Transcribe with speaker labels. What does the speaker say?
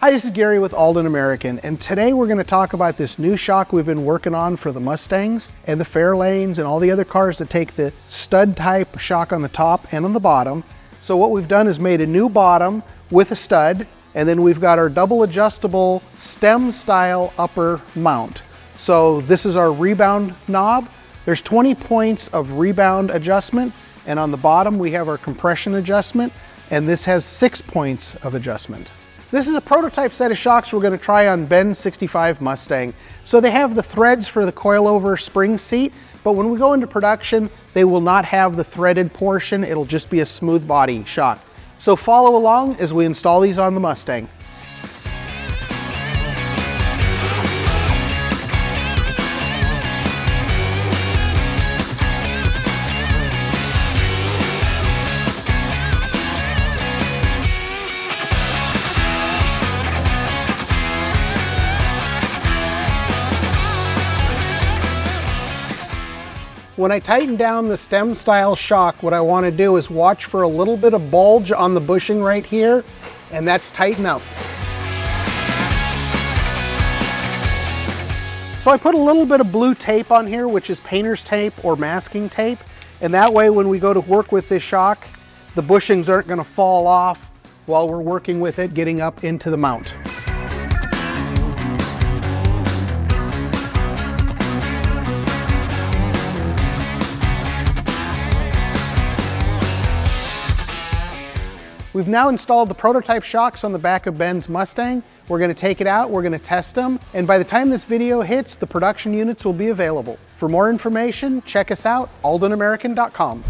Speaker 1: Hi, this is Gary with Aldan American, and today we're going to talk about this new shock we've been working on for the Mustangs and the Fairlanes and all the other cars that take the stud type shock on the top and on the bottom. So what we've done is made a new bottom with a stud, and then we've got our double adjustable stem style upper mount. So this is our rebound knob. There's 20 points of rebound adjustment, and on the bottom we have our compression adjustment, and this has 6 points of adjustment. This is a prototype set of shocks we're going to try on Ben's 65 Mustang. So they have the threads for the coilover spring seat, but when we go into production, they will not have the threaded portion. It'll just be a smooth body shock. So follow along as we install these on the Mustang. When I tighten down the stem style shock, what I want to do is watch for a little bit of bulge on the bushing right here, and that's tighten up. So I put a little bit of blue tape on here, which is painter's tape or masking tape, and that way when we go to work with this shock, the bushings aren't going to fall off while we're working with it getting up into the mount. We've now installed the prototype shocks on the back of Ben's Mustang. We're going to take it out, we're going to test them, and by the time this video hits, the production units will be available. For more information, check us out, aldanamerican.com.